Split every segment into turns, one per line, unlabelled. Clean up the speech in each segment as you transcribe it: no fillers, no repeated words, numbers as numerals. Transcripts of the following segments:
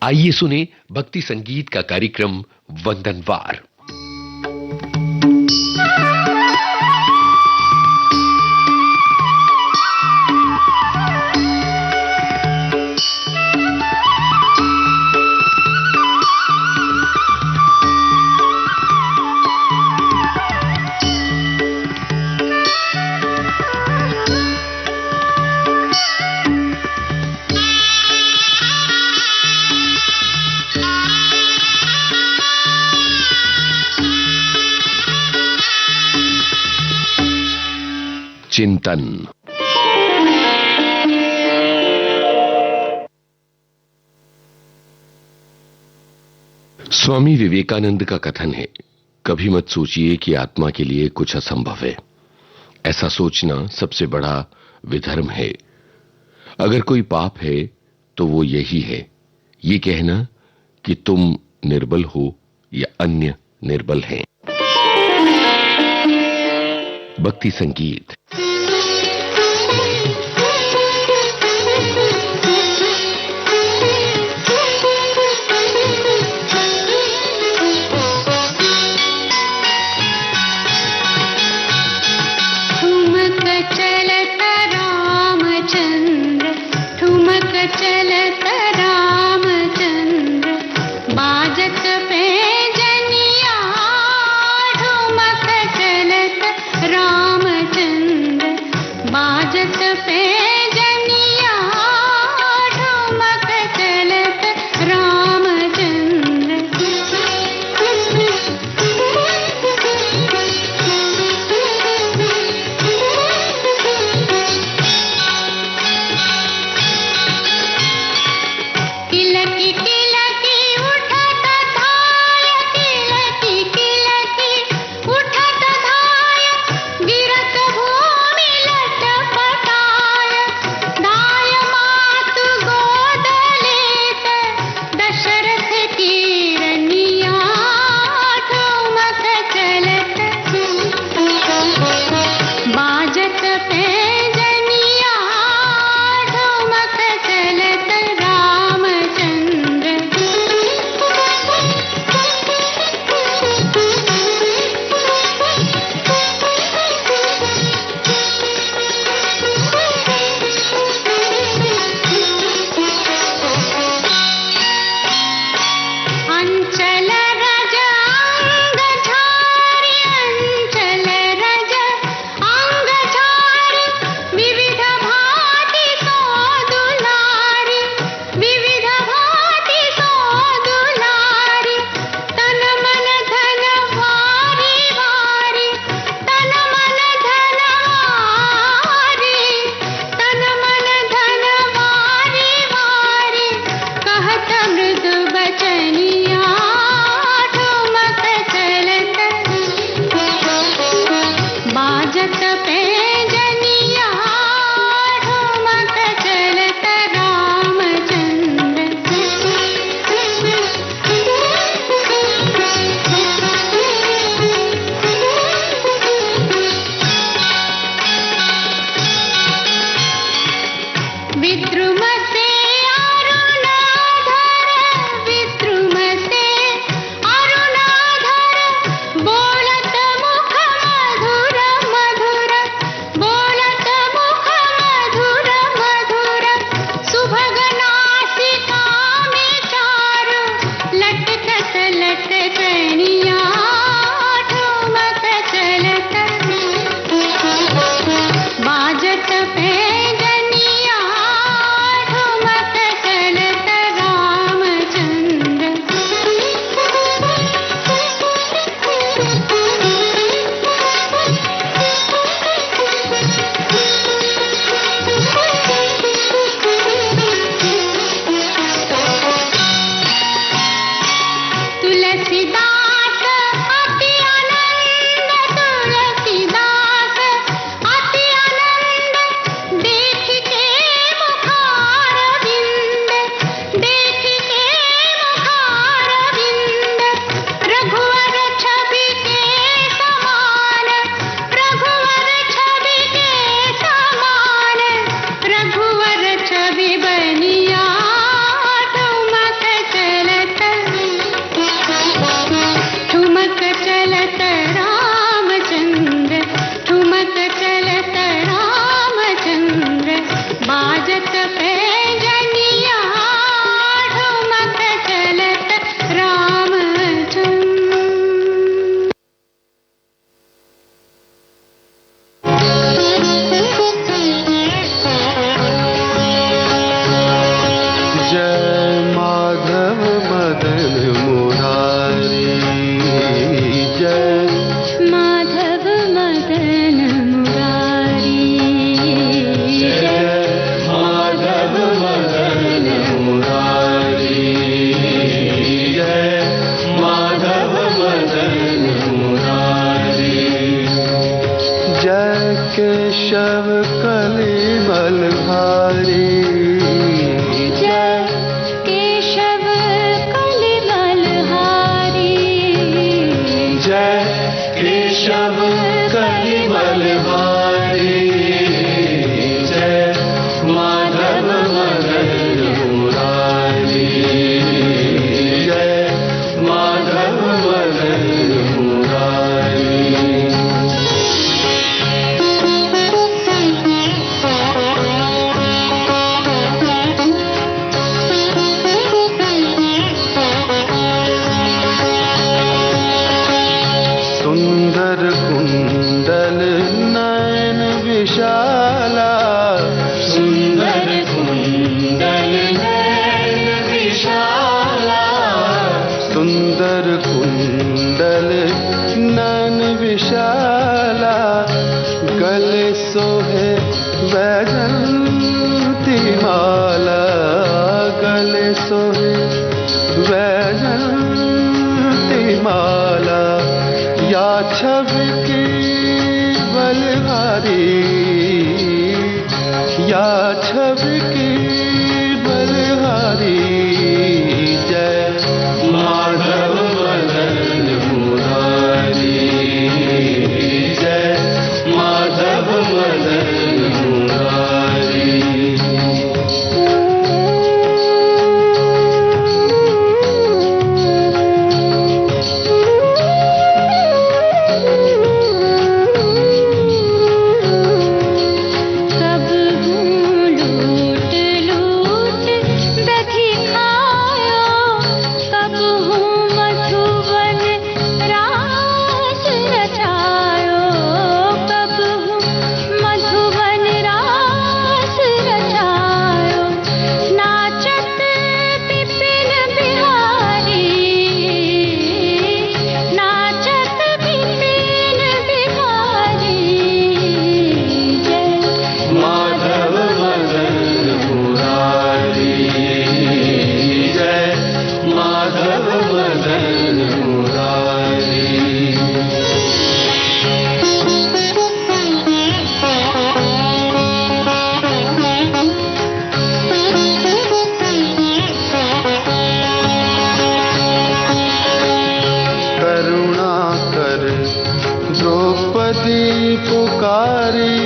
आइए सुने भक्ति संगीत का कार्यक्रम वंदनवार। चिंतन। स्वामी विवेकानंद का कथन है, कभी मत सोचिए कि आत्मा के लिए कुछ असंभव है। ऐसा सोचना सबसे बड़ा विधर्म है। अगर कोई पाप है तो वो यही है, ये कहना कि तुम निर्बल हो या अन्य निर्बल हैं। भक्ति संगीत।
छवि की बलहारी, या छवि की बलहारी, जय माधव मदन मुरारी, जय माधव मदन मुरारी। द्रौपदी पुकारी,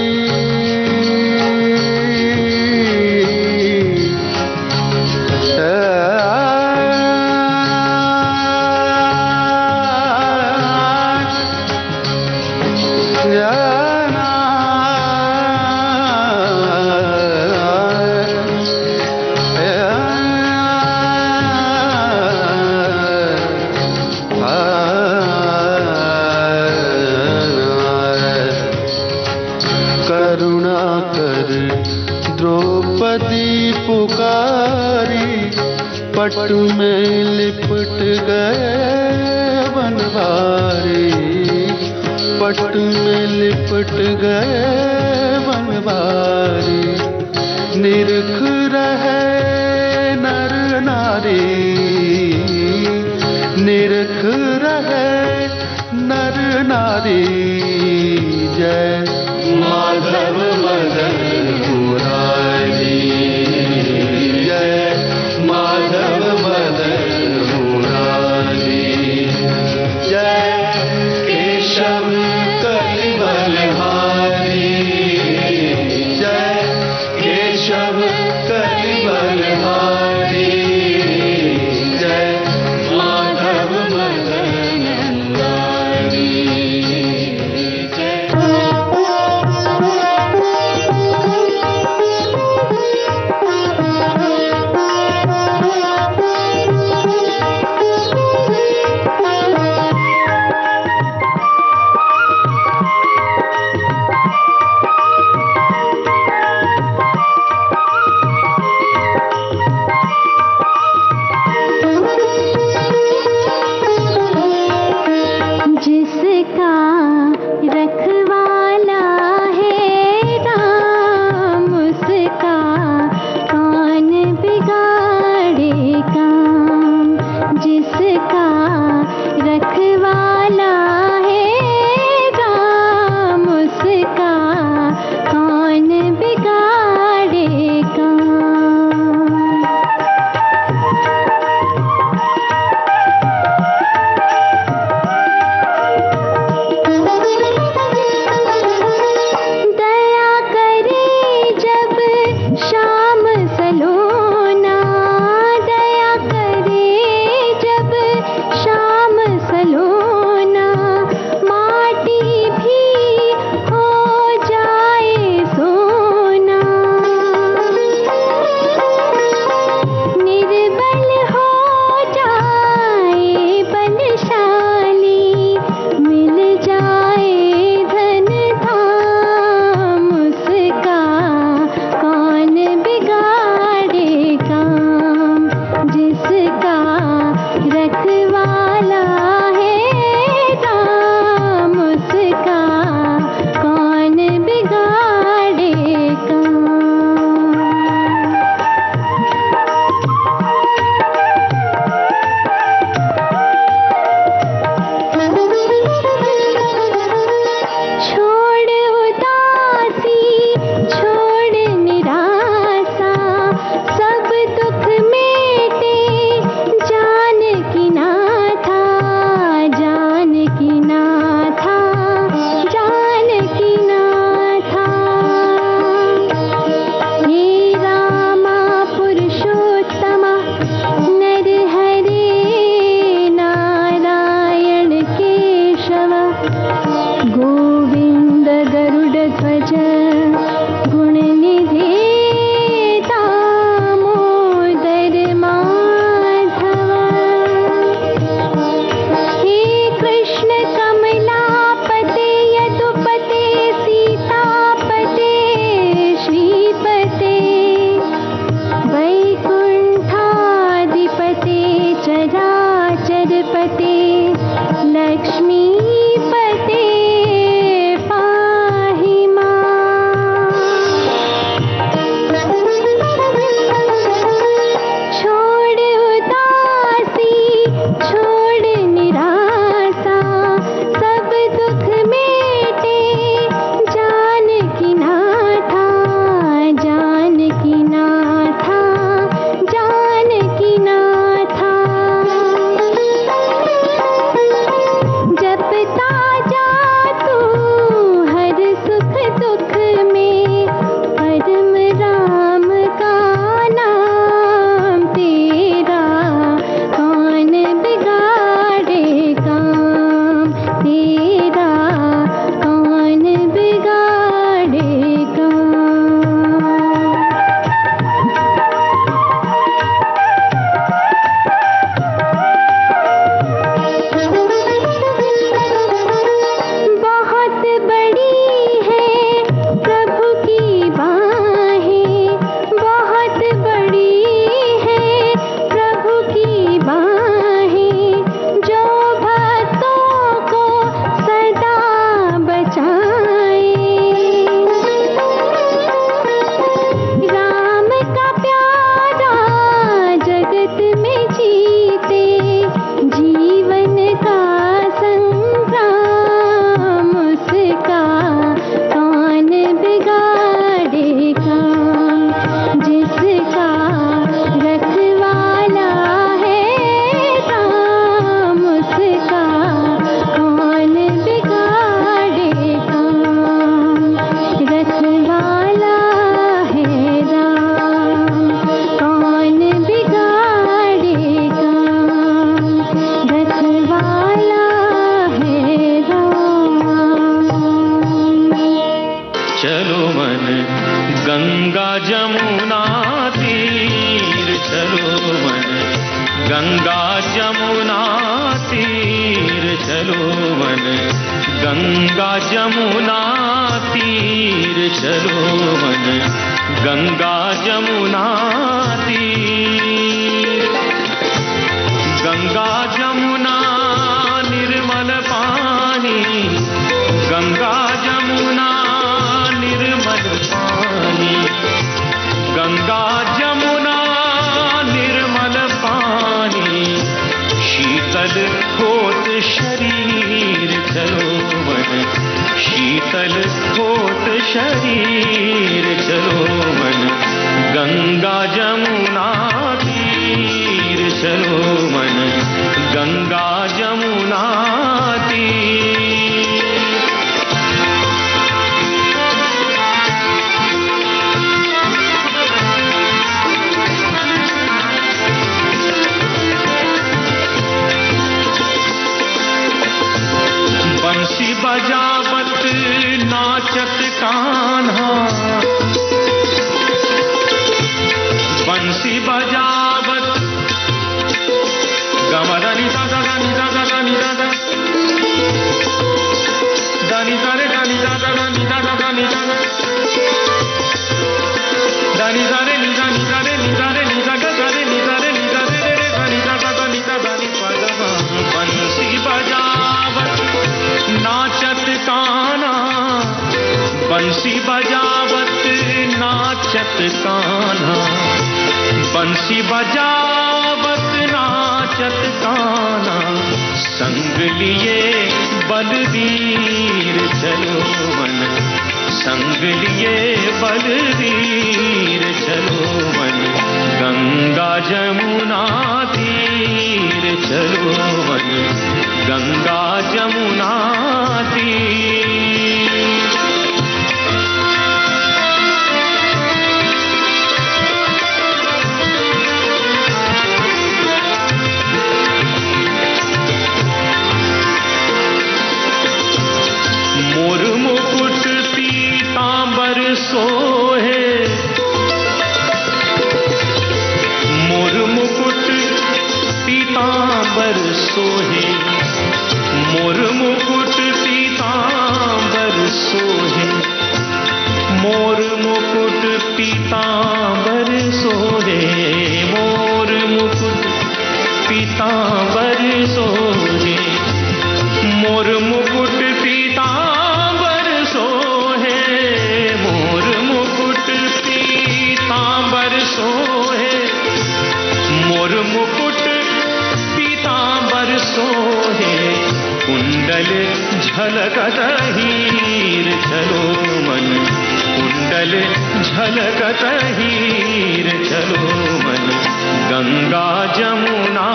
करुणा कर द्रौपदी पुकारी, पट में लिपट गए बनवारी, पट में लिपट गए बनवारी, निरख रहे नर नारी, निरख रहे नर नारी, जय माधव मदन मुरारी, जय माधव मदन मुरारी, जय केशव कलिबलहारी, जय केशव कलिबलहारी, जय माधव मदन मुरारी, जय गंगा जमुना तीर चलो मन, गंगा जमुना तीर चलो मन, गंगा जमुना तीर। गंगा जमुना निर्मल पानी, गंगा जमुना निर्मल पानी, गंगा जमुना निर्मल पानी, शीतल होत शरीर चलो मन, शीतल होत शरीर चलो मन, गंगा जमुना तीर चलो मन, गंगा जमुना तीर। बंसी बजावत नाचत कान्हा, बंसी बजावत गमदनी दादा दानी दादा दानी दादा दानी दारे दानी दादा दानी दादा दानी दादा दानी दारे नी दानी दारे नी दारे नी दादा दारे नी दारे नी दारे रे दानी दादा दानी दादा नी पदमा। बंसी बजावत नाचत कान्हा, बंसी बजावत नाचत कान्हा, बंसी बजावत नाचत कान्हा, संग लिए बलवीर चलो मन, संग लिए बलवीर चलो मन, गंगा जमुना तीर चलो मन, गंगा जमुना तीर। मोर मुकुट पीतांबर सोहे, मोर मुकुट पीतांबर सोहे, मोर मुकुट पीतांबर सोहे, मोर मुकुट पीतांबर सोहे, मोर मुकुट पीतांबर सोहे, मोर मुकुट पीतांबर सोहे, मोर मुकुट पीतांबर सोहे, मोर मुकुट पीतांबर सोहे, कुंडल झलकत हीर चलो मन, कुंडल झलकत हीर चलो मन, गंगा जमुना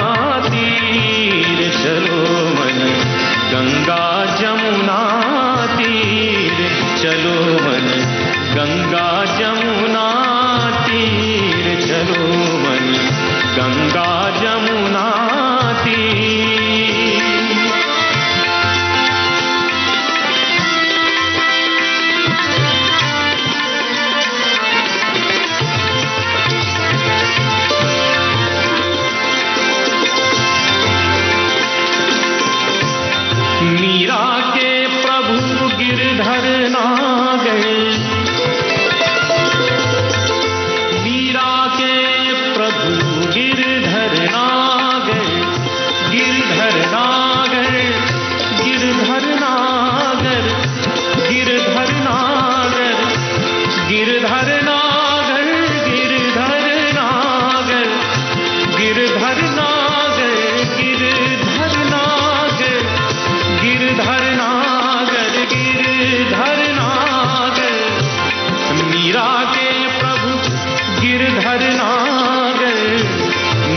तीर चलो मन, गंगा जमुना तीर चलो मन, गंगा जमुना तीर चलो मन, गंगा जमुना तीर। मीरा के प्रभु गिरधर नागर, मीरा के प्रभु गिरधर नागर, गिरधर नागर, गिरधर नागर, गिरधर नागर, गिरधर नागर, गिरधर नागर, गिरधर नागर, गिरधर नागर, गिरधर नागर, गिरधर नागर, मीरा के प्रभु गिरधर नागर,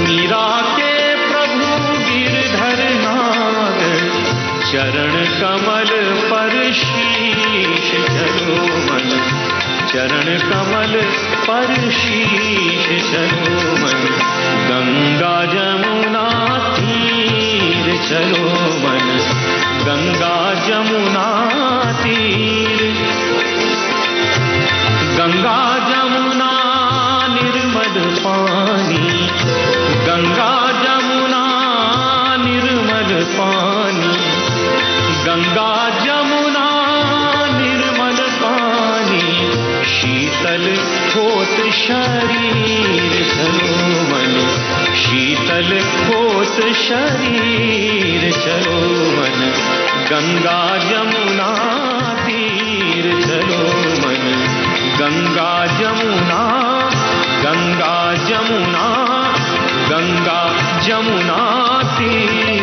मीरा के प्रभु गिरधर नागर, चरण कमल पर शीश चलो मन, चरण कमल पर शीश चलो मन, गंगा जमुना तीर चलो मन, गंगा जमुना तीर। गंगा जमुना निर्मल पानी, गंगा जमुना शरीर चलो मन, शीतल होत शरीर चलो मन, गंगा जमुना तीर चलो मन, गंगा जमुना, गंगा जमुना, गंगा जमुना तीर।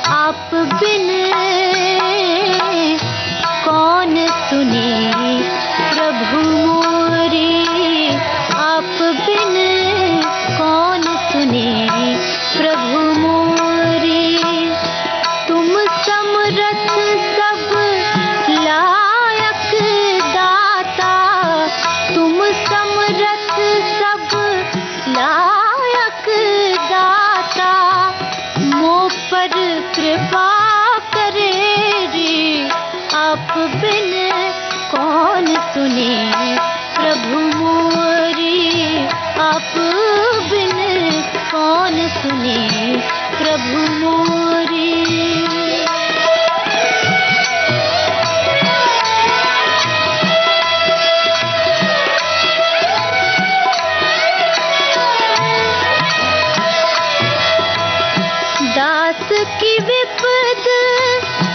आप बिन कौन सुने प्रभु मोरे, आप बिन कौन सुने प्रभु मोरे। तुम समरथ सब लायक दाता, तुम समरथ सब लायक दाता, मोह पर कृपा करे रे। आप बिन कौन सुने प्रभु मोरे, आप बिन कौन सुने प्रभु मोरे। दास की विपद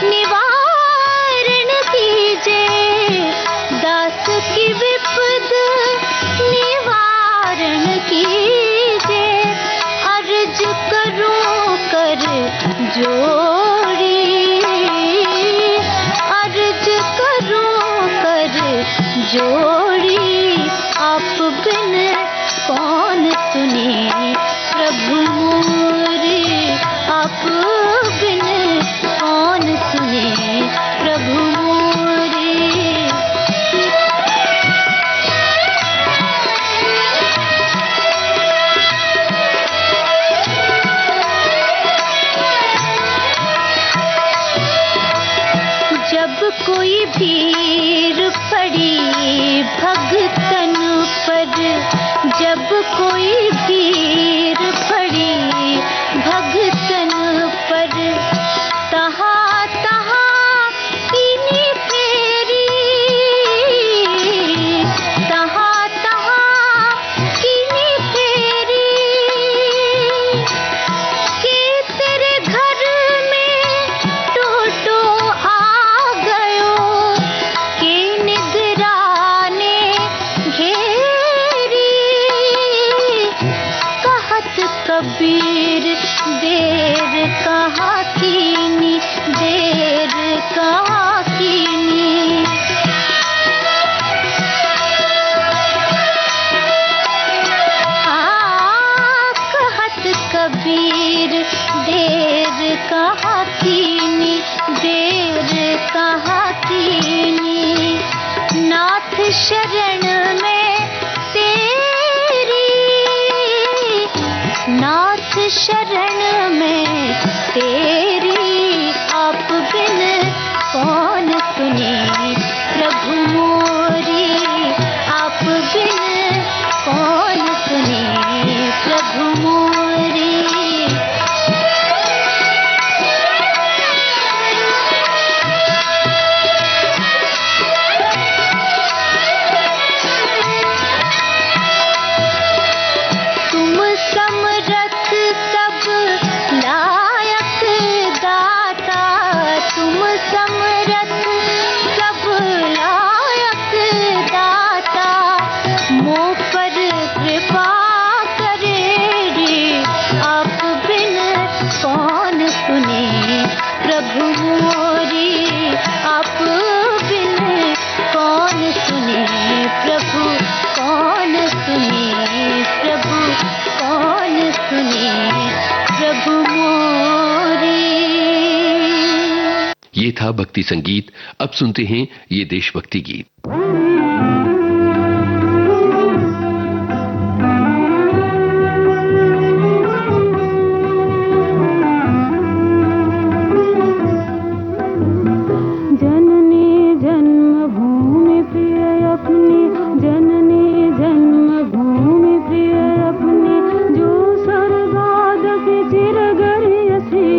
निवारण कीजिए, दास की विपद निवारण कीजिए। अर्ज करूं कर जोड़ी, अर्ज करूं कर जोड़ी। आप बिन कौन सुने प्रभु मोरे, आप बिन कौन सुने प्रभु मोरे। जब कोई भीड़ पड़ी भगतन पर, जब कोई भीड़ पड़ी भगतन पर, तहाँ तहाँ कीनी फेरी, तहाँ तहाँ कीनी फेरी। के तेरे घर में टोटो आ गयो, के निगराने घेरी। कहत कबीर देर कहाँ कीनी, देर कहाँ कीनी। कहत कबीर देर कहाँ कीनी, देर कहाँ कीनी। नाथ शरण में तेरी, नाथ शरण में तेरी। आप बिन कौन सुने प्रभु मोरे, आप बिन कौन सुने प्रभु मोरे। तुम समरथ सब लायक दाता, तुम समरथ सब लायक दाता, मोह पर कृपा करे रे। आप बिन कौन सुने प्रभु मोरे, आप बिन कौन सुने प्रभु, कौन सुने प्रभु, कौन सुने प्रभु मोरे।
ये था भक्ति संगीत। अब सुनते हैं ये देशभक्ति गीत।
जननी जन्मभूमि प्रिय अपनी, जननी जन्मभूमि प्रिय अपनी, जो स्वर्गाद की चिरगरी श्री।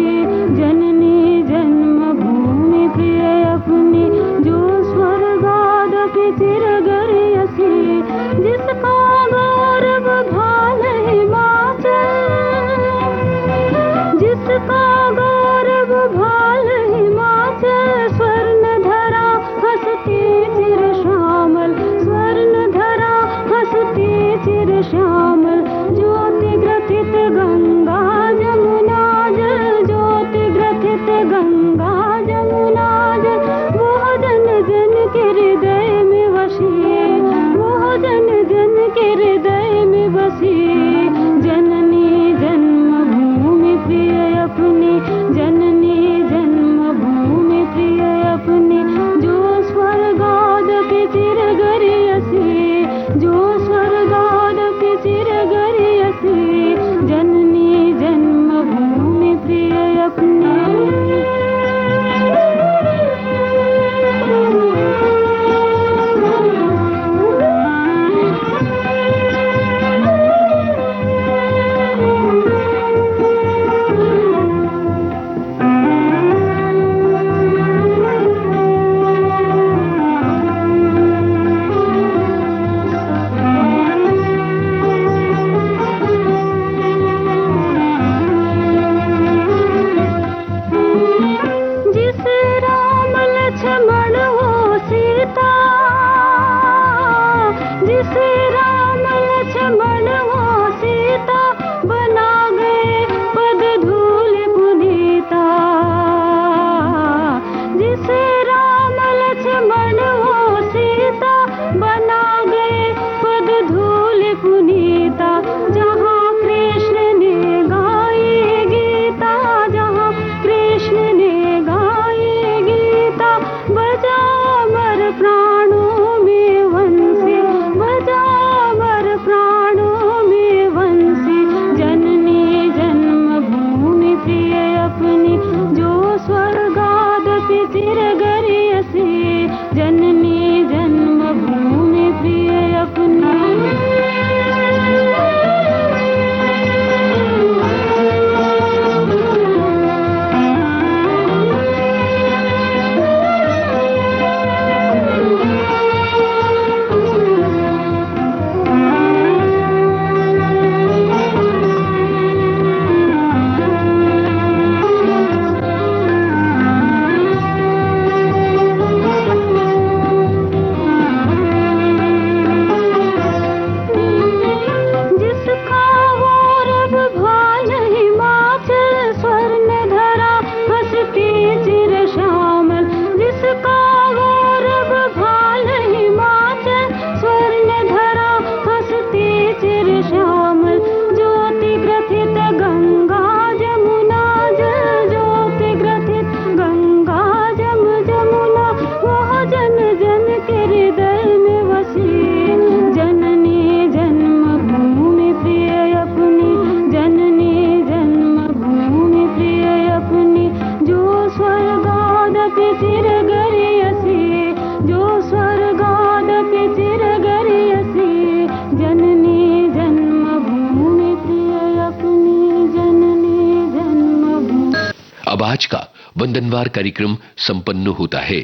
आज का वंदनवार कार्यक्रम संपन्न होता है।